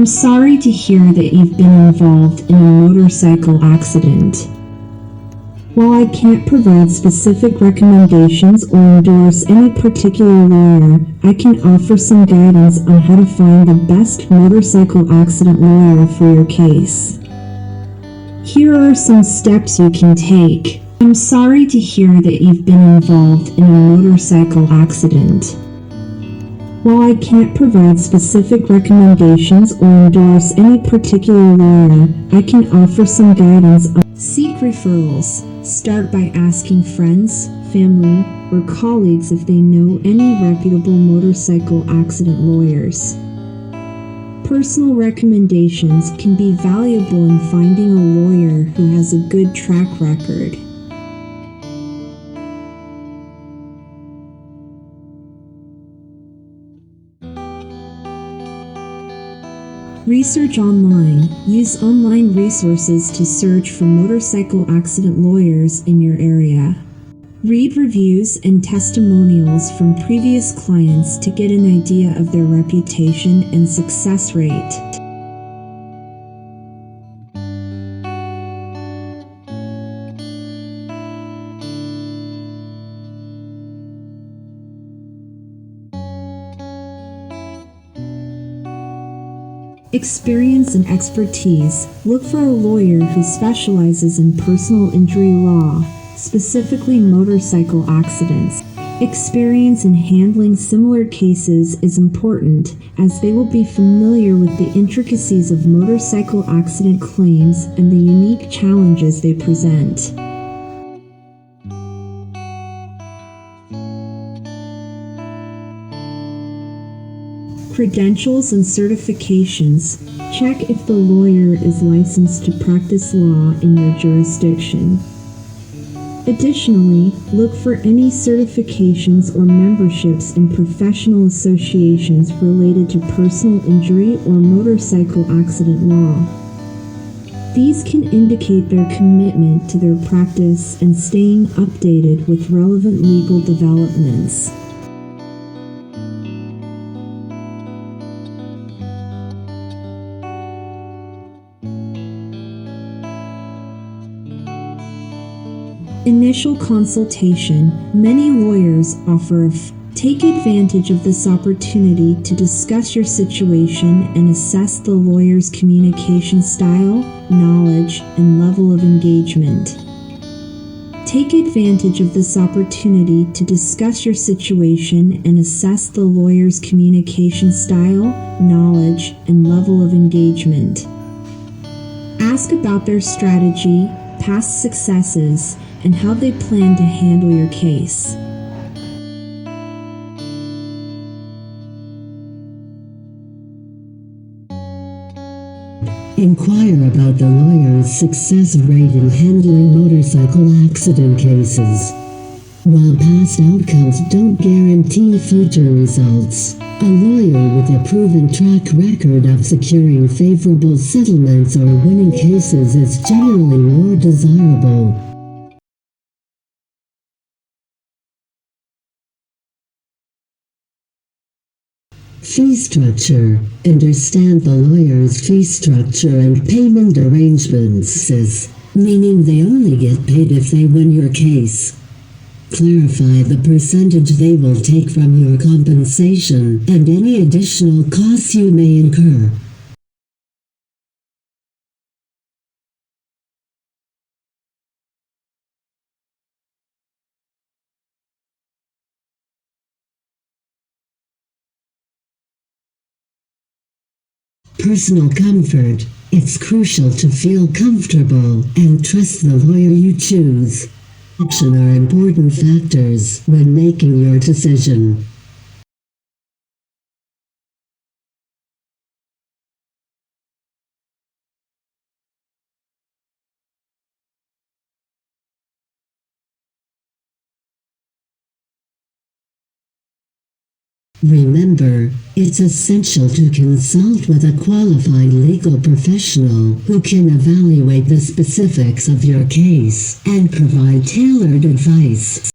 I'm sorry to hear that you've been involved in a motorcycle accident. While I can't provide specific recommendations or endorse any particular lawyer, I can offer some guidance on how to find the best motorcycle accident lawyer for your case. Here are some steps you can take. I'm sorry to hear that you've been involved in a motorcycle accident. While I can't provide specific recommendations or endorse any particular lawyer, I can offer some guidance on seek referrals. Start by asking friends, family, or colleagues if they know any reputable motorcycle accident lawyers. Personal recommendations can be valuable in finding a lawyer who has a good track record. Research online. Use online resources to search for motorcycle accident lawyers in your area. Read reviews and testimonials from previous clients to get an idea of their reputation and success rate. Experience and expertise. Look for a lawyer who specializes in personal injury law, specifically motorcycle accidents. Experience in handling similar cases is important, as they will be familiar with the intricacies of motorcycle accident claims and the unique challenges they present. Credentials and certifications. Check if the lawyer is licensed to practice law in your jurisdiction. Additionally, look for any certifications or memberships in professional associations related to personal injury or motorcycle accident law. These can indicate their commitment to their practice and staying updated with relevant legal developments. Initial consultation. Many lawyers offer Take advantage of this opportunity to discuss your situation and assess the lawyer's communication style, knowledge, and level of engagement. Take advantage of this opportunity to discuss your situation and assess the lawyer's communication style, knowledge, and level of engagement. Ask about their strategy, past successes, and how they plan to handle your case. Inquire about the lawyer's success rate in handling motorcycle accident cases. While past outcomes don't guarantee future results, a lawyer with a proven track record of securing favorable settlements or winning cases is generally more desirable. Fee structure. Understand the lawyer's fee structure and payment arrangements, meaning they only get paid if they win your case. Clarify the percentage they will take from your compensation and any additional costs you may incur. Personal comfort. It's crucial to feel comfortable and trust the lawyer you choose. Action are important factors when making your decision. Remember, it's essential to consult with a qualified legal professional who can evaluate the specifics of your case and provide tailored advice.